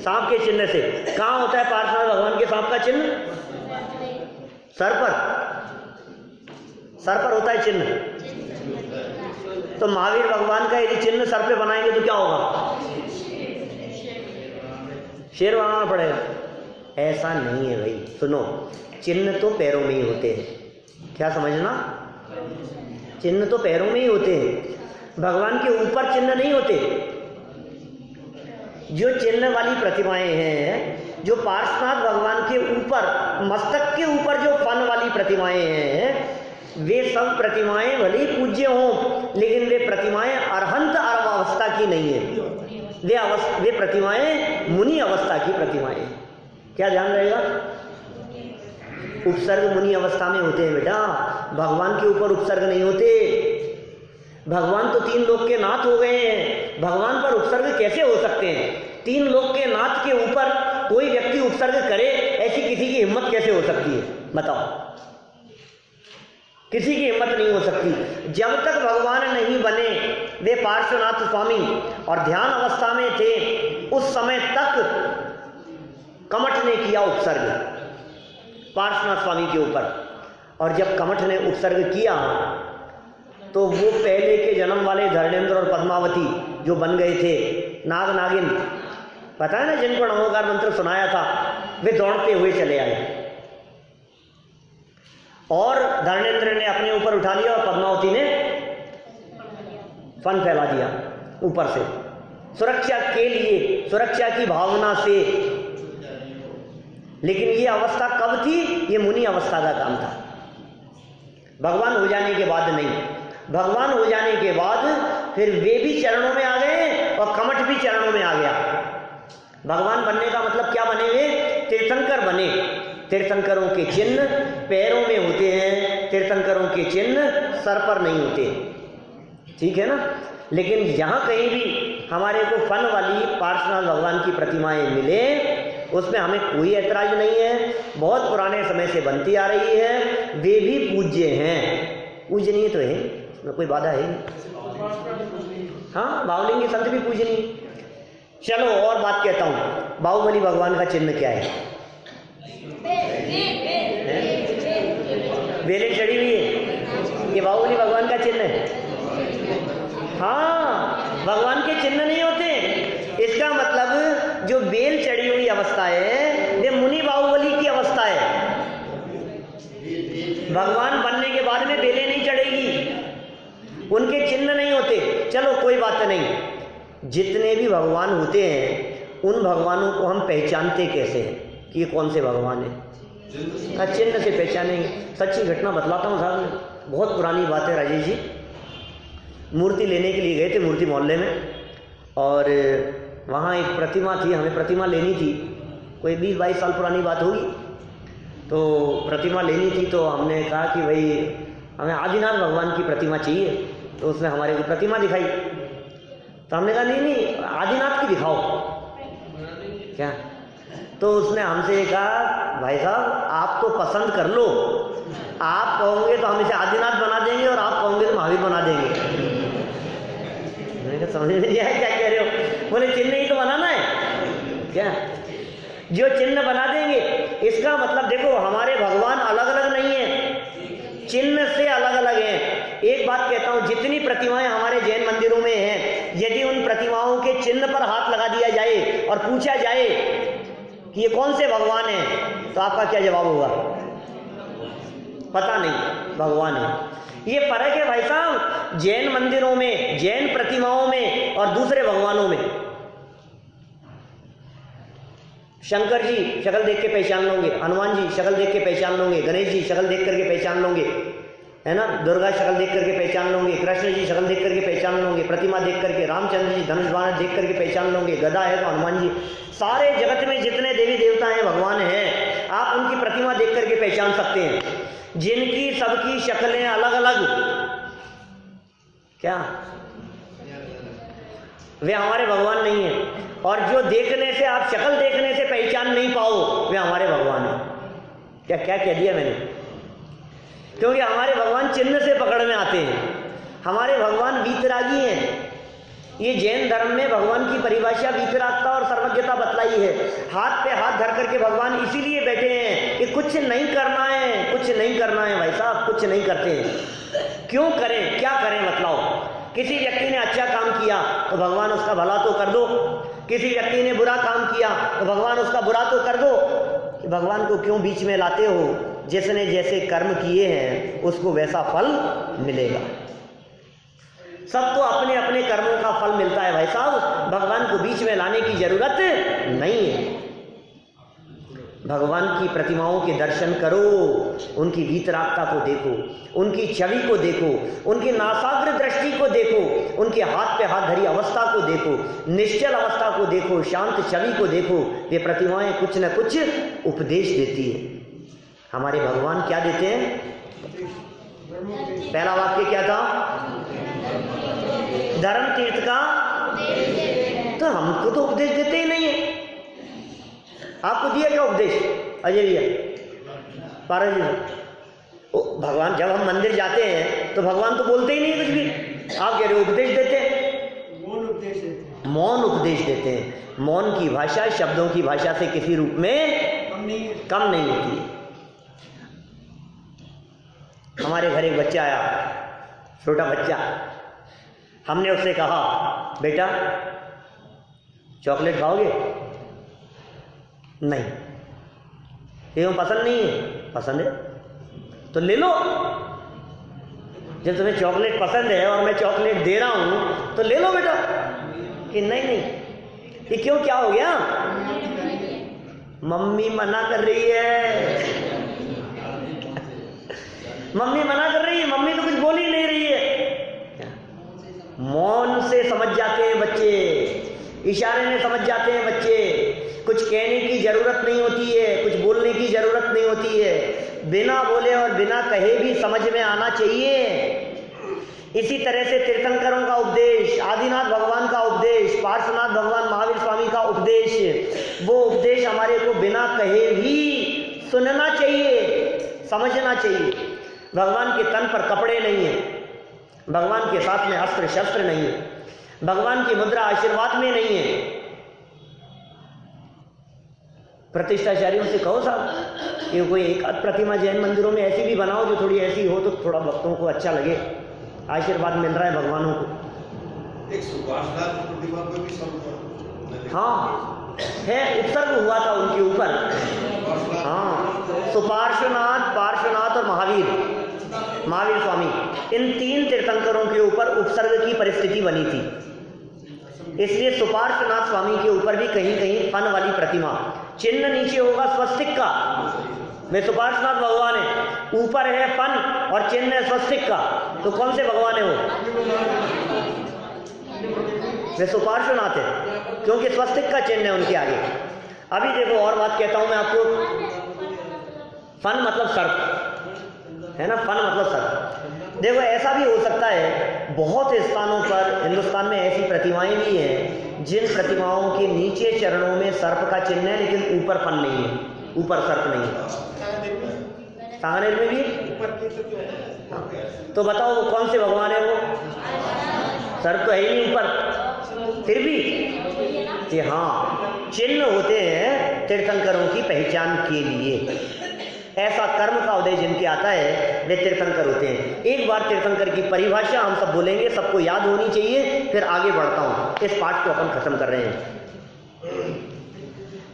सांप के चिन्ह से। कहाँ होता है पार्श्वनाथ भगवान के सांप का चिन्ह? सर पर, सर पर होता है चिन्ह। तो महावीर भगवान का यदि चिन्ह सर पे बनाएंगे तो क्या होगा? शेर बनाना पड़ेगा। ऐसा नहीं है भाई, सुनो, चिन्ह तो पैरों में ही होते हैं। क्या समझना? चिन्ह तो पैरों में ही होते हैं, भगवान के ऊपर चिन्ह नहीं होते। जो चिन्ह वाली प्रतिमाएं हैं, जो पार्श्वनाथ भगवान के ऊपर, मस्तक के ऊपर जो फन वाली प्रतिमाएं हैं, वे सब प्रतिमाएं भले ही पूज्य हों, लेकिन वे प्रतिमाएं अरहंत अवस्था की नहीं है। वे प्रतिमाएं मुनि अवस्था की प्रतिमाएं। क्या ध्यान रहेगा? उपसर्ग मुनि अवस्था में होते हैं बेटा, भगवान के ऊपर उपसर्ग नहीं होते। भगवान तो 3 लोक के नाथ हो गए हैं, भगवान पर उपसर्ग कैसे हो सकते हैं? 3 लोक के नाथ के ऊपर कोई व्यक्ति उपसर्ग करे, ऐसी किसी की हिम्मत कैसे हो सकती है? बताओ, किसी की हिम्मत नहीं हो सकती। जब तक भगवान नहीं बने, वे पार्श्वनाथ स्वामी और ध्यान अवस्था में थे, उस समय तक कमठ ने किया उपसर्ग पार्श्वनाथ स्वामी के ऊपर। और जब कमठ ने उपसर्ग किया तो वो पहले के जन्म वाले धर्मेंद्र और पद्मावती जो बन गए थे, नाग नागिन, पता है ना, जिनको नमोकार मंत्र सुनाया था, वे दौड़ते हुए चले आए और धर्मेंद्र ने अपने ऊपर उठा लिया और पद्मावती ने फन फैला दिया ऊपर से, सुरक्षा के लिए, सुरक्षा की भावना से। लेकिन ये अवस्था कब थी? ये मुनि अवस्था का काम था, भगवान हो जाने के बाद नहीं। भगवान हो जाने के बाद फिर वे भी चरणों में आ गए और कमठ भी चरणों में आ गया। भगवान बनने का मतलब क्या बने? वे तीर्थंकर बने। तीर्थंकरों के चिन्ह पैरों में होते हैं, तीर्थंकरों के चिन्ह सर पर नहीं होते, ठीक है ना। लेकिन जहाँ कहीं भी हमारे को फन वाली पार्श्वनाथ भगवान की प्रतिमाएं मिले, उसमें हमें कोई ऐतराज नहीं है, बहुत पुराने समय से बनती आ रही है, वे भी पूज्य हैं, पूजनीय तो है, उसमें कोई बाधा है नहीं। हाँ, बाहुलिंगी संत भी पूजनीय। चलो और बात कहता हूँ, बाहुबली भगवान का चिन्ह क्या है? बेलें चढ़ी हुई है, ये बाहुबली भगवान का चिन्ह है। हाँ, भगवान के चिन्ह नहीं होते। इसका मतलब जो बेल चढ़ी हुई अवस्था है, ये मुनि बाहुबली की अवस्था है। भगवान बनने के बाद में बेलें नहीं चढ़ेगी, उनके चिन्ह नहीं होते। चलो कोई बात नहीं। जितने भी भगवान होते हैं, उन भगवानों को हम पहचानते कैसे हैं कि ये कौन से भगवान है? चिन्ह से पहचानेंगे। सच्ची घटना बतलाता हूँ साहब, बहुत पुरानी बात है। राजेश जी मूर्ति लेने के लिए गए थे मूर्ति मोहल्ले में, और वहाँ एक प्रतिमा थी, हमें प्रतिमा लेनी थी। कोई 20-22 साल पुरानी बात होगी। तो प्रतिमा लेनी थी, तो हमने कहा कि भाई हमें आदिनाथ भगवान की प्रतिमा चाहिए। तो उसने हमारे को प्रतिमा दिखाई, तो हमने कहा नहीं आदिनाथ की दिखाओ क्या। तो उसने हमसे कहा भाई साहब आप तो पसंद कर लो, आप कहोगे तो हम इसे आदिनाथ बना देंगे और आप कहोगे तो महावीर बना देंगे। मैंने कहा समझ में नहीं आया क्या कह रहे हो। बोले चिन्ह ही तो बनाना है क्या, जो चिन्ह बना देंगे। इसका मतलब देखो हमारे भगवान अलग अलग नहीं है, चिन्ह से अलग अलग हैं। एक बात कहता हूं, जितनी प्रतिमाएं हमारे जैन मंदिरों में हैं, यदि उन प्रतिमाओं के चिन्ह पर हाथ लगा दिया जाए और पूछा जाए कि ये कौन से भगवान हैं, तो आपका क्या जवाब होगा? पता नहीं, भगवान है। ये फर्क है भाई साहब जैन मंदिरों में, जैन प्रतिमाओं में और दूसरे भगवानों में। शंकर जी शक्ल देख के पहचान लोगे, हनुमान जी शक्ल देख के पहचान लोगे, गणेश जी शक्ल देख करके पहचान लोगे, है ना, दुर्गा शक्ल देख करके पहचान लोगे, कृष्ण जी शक्ल देख करके पहचान लोगे, प्रतिमा देख करके, रामचंद्र जी धनुष बाण देख करके पहचान लोगे, गदा है तो हनुमान जी। सारे जगत में जितने देवी देवता हैं, भगवान हैं, आप उनकी प्रतिमा देख करके पहचान सकते हैं, जिनकी सबकी शक्लें अलग अलग, क्या वे हमारे भगवान नहीं है। और जो देखने से, आप शक्ल देखने से पहचान नहीं पाओ, वे हमारे भगवान हैं। क्या क्या कह दिया मैंने? क्योंकि हमारे भगवान चिन्ह से पकड़ में आते हैं, हमारे भगवान वीतरागी हैं। ये जैन धर्म में भगवान की परिभाषा वीतरागता और सर्वज्ञता बतलाई है। हाथ पे हाथ धर करके भगवान इसीलिए बैठे हैं कि कुछ नहीं करना है, कुछ नहीं करना है भाई साहब, कुछ नहीं करते हैं। क्यों करें, क्या करें बतलाओ। किसी व्यक्ति ने अच्छा काम किया तो भगवान उसका भला तो कर दो, किसी व्यक्ति ने बुरा काम किया तो भगवान उसका बुरा तो कर दो। कि भगवान को क्यों बीच में लाते हो? जिसने जैसे कर्म किए हैं उसको वैसा फल मिलेगा। सबको अपने अपने कर्मों का फल मिलता है भाई साहब, भगवान को बीच में लाने की जरूरत नहीं है। भगवान की प्रतिमाओं के दर्शन करो, उनकी वीतरागता को देखो, उनकी छवि को देखो, उनकी नासाग्र दृष्टि को देखो, उनके हाथ पे हाथ धरी अवस्था को देखो, निश्चल अवस्था को देखो, शांत छवि को देखो। ये प्रतिमाएं कुछ न कुछ उपदेश देती है। हमारे भगवान क्या देते हैं? पहला वाक्य क्या था? धर्म तीर्थ का। तो हमको तो उपदेश देते ही नहीं है। आपको दिया क्या उपदेश? अजय भैया, पारा जी, भगवान जब हम मंदिर जाते हैं तो भगवान तो बोलते ही नहीं कुछ भी, आप कह रहे हो उपदेश देते हैं। मौन उपदेश देते हैं, मौन उपदेश देते हैं। मौन की भाषा शब्दों की भाषा से किसी रूप में कम नहीं होती है। हमारे घर एक बच्चा आया, छोटा बच्चा, हमने उससे कहा बेटा चॉकलेट खाओगे? नहीं। ये पसंद नहीं है? पसंद है तो ले लो। जब तुम्हें चॉकलेट पसंद है और मैं चॉकलेट दे रहा हूं तो ले लो बेटा। कि नहीं नहीं, ये क्यों, क्या हो गया? मम्मी मना कर रही है, मम्मी मना कर रही है, मम्मी तो कुछ बोल ही नहीं रही है। मौन से समझ जाते हैं बच्चे, इशारे में समझ जाते हैं बच्चे। कुछ कहने की जरूरत नहीं होती है, कुछ बोलने की जरूरत नहीं होती है, बिना बोले और बिना कहे भी समझ में आना चाहिए। इसी तरह से तीर्थंकरों का उपदेश, आदिनाथ भगवान का उपदेश, पार्श्वनाथ भगवान महावीर स्वामी का उपदेश, वो उपदेश हमारे को बिना कहे भी सुनना चाहिए, समझना चाहिए। भगवान के तन पर कपड़े नहीं है, भगवान के साथ में अस्त्र शस्त्र नहीं है, भगवान की मुद्रा आशीर्वाद में नहीं है। प्रतिष्ठाचार्यों से कहो साहब कि कोई एक प्रतिमा जैन मंदिरों में ऐसी भी बनाओ जो थोड़ी ऐसी हो, तो थोड़ा भक्तों को अच्छा लगे, आशीर्वाद मिल रहा है भगवानों को। एक सुपार्श्वनाथ प्रतिमा पे भी हाँ है, उत्सर्ग हुआ था उनके ऊपर। हाँ, सुपार्श्वनाथ, पार्श्वनाथ और महावीर स्वामी, इन तीन तीर्थंकरों के ऊपर उपसर्ग की परिस्थिति बनी थी। इसलिए सुपार्श्वनाथ स्वामी के ऊपर भी कहीं कहीं फन वाली प्रतिमा, चिन्ह नीचे होगा स्वस्तिक का, वे सुपार्श्वनाथ भगवान है, ऊपर है फन और चिन्ह है स्वस्तिक का। तो कौन से भगवान है वो? वे सुपार्श्वनाथ है, क्योंकि स्वस्तिक का चिन्ह है उनके आगे। अभी देखो और बात बात कहता हूं मैं आपको, फन मतलब सर्प है ना, फन मतलब सर्प। देखो ऐसा भी हो सकता है, बहुत स्थानों पर हिंदुस्तान में ऐसी प्रतिमाएं भी हैं जिन प्रतिमाओं के नीचे चरणों में सर्प का चिन्ह है लेकिन ऊपर फन नहीं है, ऊपर सर्प नहीं है। सांगनेर में भी हाँ। तो बताओ वो कौन से भगवान है? वो सर्प तो है ही नहीं ऊपर, फिर भी कि हाँ चिन्ह होते हैं तीर्थंकरों की पहचान के लिए। ऐसा कर्म का उदय जिनके आता है वे तीर्थंकर होते हैं। एक बार तीर्थंकर की परिभाषा हम सब बोलेंगे, सबको याद होनी चाहिए, फिर आगे बढ़ता हूं। इस पाठ को अपन खत्म कर रहे हैं।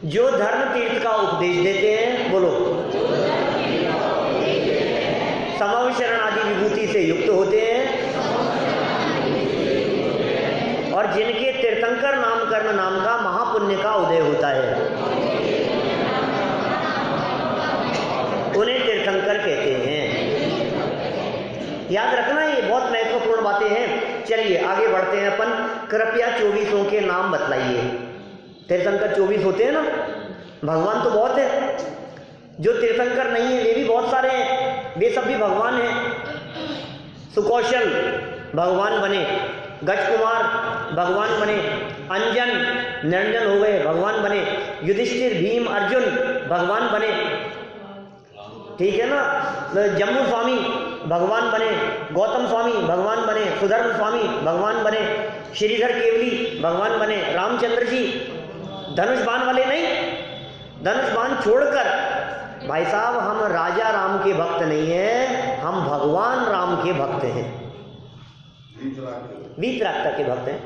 जो धर्म तीर्थ का उपदेश देते हैं, बोलो, समवशरण आदि विभूति से युक्त होते हैं और जिनके तीर्थंकर नामकरण नाम का महापुण्य का उदय होता है, उन्हें तीर्थंकर कहते हैं। याद रखना, ये बहुत महत्वपूर्ण बातें हैं। चलिए आगे बढ़ते हैं अपन। कृपया 24 के नाम बतलाइए। तीर्थंकर 24 होते हैं ना, भगवान तो बहुत है, जो तीर्थंकर नहीं है वे भी बहुत सारे हैं, वे सब भी भगवान हैं। सुकौशल भगवान बने, गजकुमार भगवान बने, अंजन निरंजन हो गए भगवान बने, युधिष्ठिर भीम अर्जुन भगवान बने, ठीक है ना। जम्मू स्वामी भगवान बने, गौतम स्वामी भगवान बने, सुधर्म स्वामी भगवान बने, श्रीधर केवली भगवान बने, रामचंद्र जी धनुष बाण वाले नहीं, धनुष बाण छोड़कर भाई साहब हम राजा राम के भक्त नहीं हैं, हम भगवान राम के भक्त हैं, वीतरागता के भक्त हैं।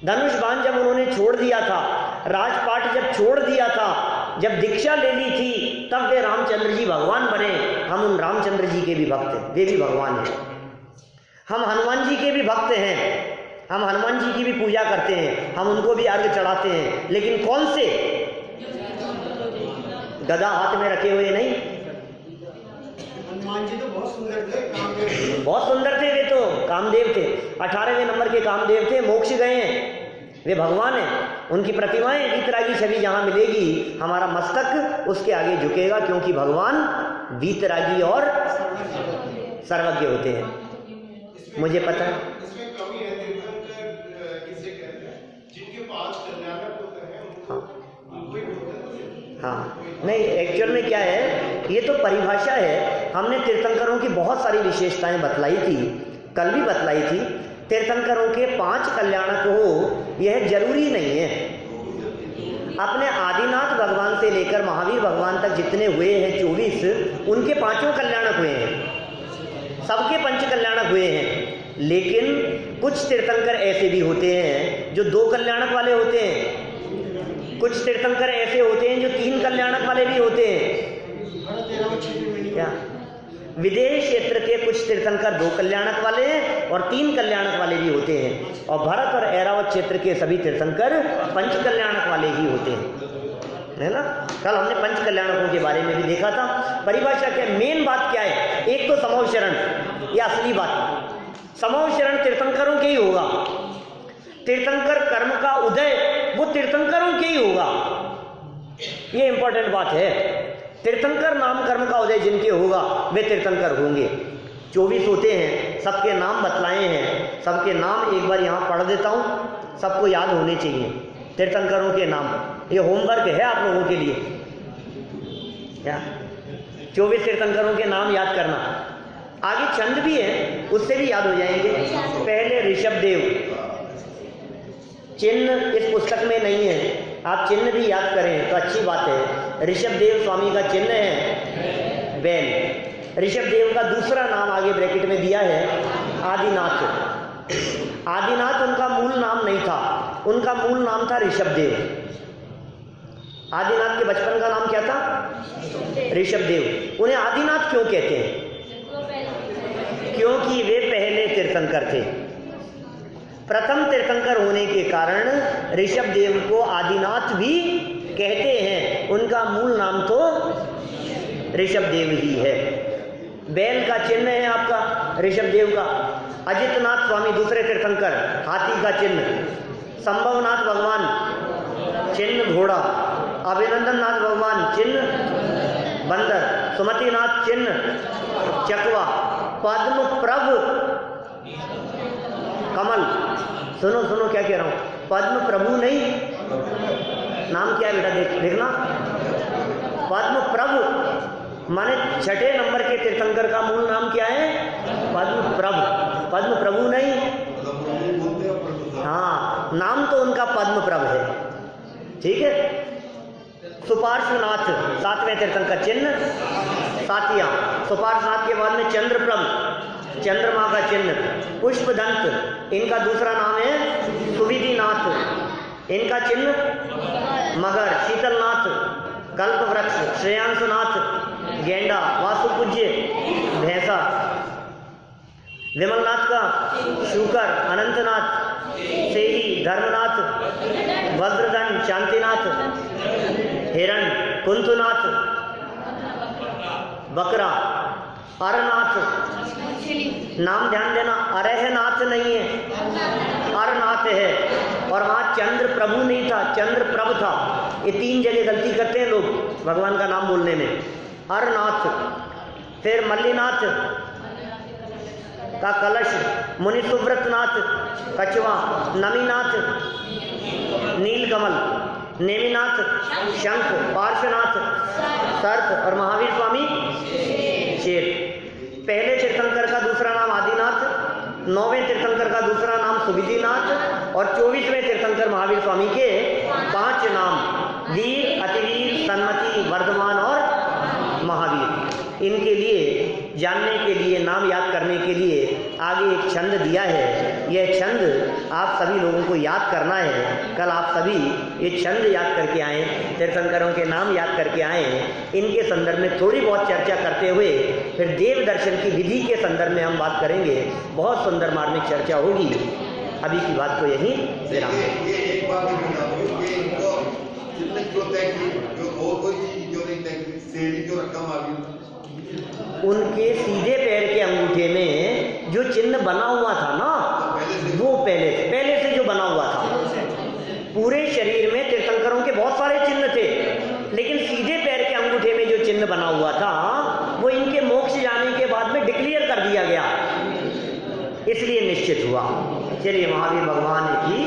धनुष बाण जब उन्होंने छोड़ दिया था, राजपाट जब छोड़ दिया था, जब दीक्षा ले ली थी, तब वे रामचंद्र जी भगवान बने। हम उन रामचंद्र जी के भी भक्त हैं, वे भी भगवान हैं। हम हनुमान जी के भी भक्त हैं, हम हनुमान जी की भी पूजा करते हैं, हम उनको भी अर्घ चढ़ाते हैं, लेकिन कौन से? गदा हाथ में रखे हुए नहीं। हनुमान जी तो बहुत सुंदर थे, कामदेव बहुत सुंदर थे, वे तो कामदेव थे, 18वें नंबर के कामदेव थे, मोक्ष गए हैं, वे भगवान हैं। उनकी प्रतिमाएं वीतरागी छवि जहां मिलेगी, हमारा मस्तक उसके आगे झुकेगा, क्योंकि भगवान वीतरागी और सर्वज्ञ होते हैं। मुझे पता है इसमें कमी है, तीर्थंकर किसे कहते हैं? जिनके पास कल्याणक होते हैं उनको ही बोलते हैं। हाँ, नहीं एक्चुअल में क्या है, ये तो परिभाषा है। हमने तीर्थंकरों की बहुत सारी विशेषताएं बतलाई थी, कल भी बतलाई थी। तीर्थंकरों के 5 कल्याणक हो यह जरूरी नहीं है। अपने आदिनाथ भगवान से लेकर महावीर भगवान तक जितने हुए हैं 24, उनके 5 कल्याणक हुए हैं, सबके 5 कल्याणक हुए हैं। लेकिन कुछ तीर्थंकर ऐसे भी होते हैं जो 2 कल्याणक वाले होते हैं, कुछ तीर्थंकर ऐसे होते हैं जो 3 कल्याणक वाले भी होते हैं। क्या विदेश क्षेत्र के कुछ तीर्थंकर 2 कल्याणक वाले हैं और 3 कल्याणक वाले भी होते हैं, और भारत और ऐरावत क्षेत्र के सभी तीर्थंकर 5 कल्याणक वाले ही होते हैं, है ना। कल हमने 5 कल्याणकों के बारे में भी देखा था। परिभाषा क्या, मेन बात क्या है? एक तो समूह शरण, यह असली बात, समूह शरण तीर्थंकरों के ही होगा। तीर्थंकर कर्म का उदय वो तीर्थंकरों के ही होगा, ये इंपॉर्टेंट बात है। तीर्थंकर नाम कर्म का उदय जिनके होगा वे तीर्थंकर होंगे। 24 होते हैं, सबके नाम बतलाए हैं, सबके नाम एक बार यहाँ पढ़ देता हूँ, सबको याद होने चाहिए तीर्थंकरों के नाम। ये होमवर्क है आप लोगों के लिए, क्या 24 तीर्थंकरों के नाम याद करना। आगे छंद भी है, उससे भी याद हो जाएंगे। पहले ऋषभ देव, चिन्ह इस पुस्तक में नहीं है, आप चिन्ह भी याद करें तो अच्छी बात है। ऋषभ देव स्वामी का चिन्ह है बैल। ऋषभ देव का दूसरा नाम आगे ब्रैकेट में दिया है आदिनाथ। आदिनाथ उनका मूल नाम नहीं था, उनका मूल नाम था ऋषभ देव। आदिनाथ के बचपन का नाम क्या था? ऋषभ देव। उन्हें आदिनाथ क्यों कहते हैं? क्योंकि वे पहले तीर्थंकर थे। प्रथम तीर्थंकर होने के कारण ऋषभ देव को आदिनाथ भी कहते हैं, उनका मूल नाम तो ऋषभ देव ही है। बैल का चिन्ह है आपका ऋषभ देव का। अजितनाथ स्वामी दूसरे तीर्थंकर, हाथी का चिन्ह। संभवनाथ भगवान चिन्ह घोड़ा। अभिनंदन नाथ भगवान चिन्ह बंदर, सुमति नाथ चिन्ह चकवा, पद्म प्रभ कमल। सुनो सुनो क्या कह रहा हूं, पद्म प्रभु नहीं, नाम क्या है बेटा, देखना, पद्म प्रभु माने छठे नंबर के तीर्थंकर का मूल नाम क्या है, पद्म प्रभु, पद्म प्रभु नहीं, हाँ नाम तो उनका पद्म प्रभु है, ठीक है। सुपार्श्वनाथ सातवें तीर्थंकर चिन्ह सातिया, सुपार्श्वनाथ के बाद में चंद्रप्रभ, चंद्रमा का चिन्ह, पुष्पदंत इनका दूसरा नाम है, सुविधिनाथ इनका चिन्ह मगर, शीतलनाथ कल्पवृक्ष, श्रेयांशनाथ गेंडा, वासुपूज्य भैंसा, विमलनाथ का शूकर, अनंतनाथ सेही, धर्मनाथ वज्रदंड, शांतिनाथ हिरण, कुंतुनाथ बकरा, अरनाथ, नाम ध्यान देना, अरहनाथ नहीं है, अरनाथ है, और वहां चंद्र प्रभु नहीं था, चंद्र प्रभ था। ये 3 जगह गलती करते हैं लोग भगवान का नाम बोलने में। अरनाथ, फिर मल्लीनाथ का कलश, मुनि सुव्रतनाथ कछवा, नमीनाथ नीलकमल, नेमिनाथ शंख, पार्श्वनाथ सर्प और महावीर स्वामी शेर। पहले तीर्थंकर का दूसरा नाम आदिनाथ, 9वें तीर्थंकर का दूसरा नाम सुविधिनाथ और 24वें तीर्थंकर महावीर स्वामी के 5 नाम, वीर, अतिवीर, सन्मति, वर्धमान और महावीर। इनके लिए जानने के लिए, नाम याद करने के लिए आगे एक छंद दिया है। यह छंद आप सभी लोगों को याद करना है। कल आप सभी ये छंद याद करके आएँ, तीर्थंकरों के नाम याद करके आएँ। इनके संदर्भ में थोड़ी बहुत चर्चा करते हुए फिर देव दर्शन की विधि के संदर्भ में हम बात करेंगे। बहुत सुंदर मार्मिक चर्चा होगी। अभी की बात को यहीं विराम उनके सीधे पैर के अंगूठे में जो चिन्ह बना हुआ था ना, वो पहले से जो बना हुआ था। पूरे शरीर में तीर्थंकरों के बहुत सारे चिन्ह थे, लेकिन सीधे पैर के अंगूठे में जो चिन्ह बना हुआ था वो इनके मोक्ष जाने के बाद में डिक्लेयर कर दिया गया, इसलिए निश्चित हुआ। चलिए महावीर भगवान की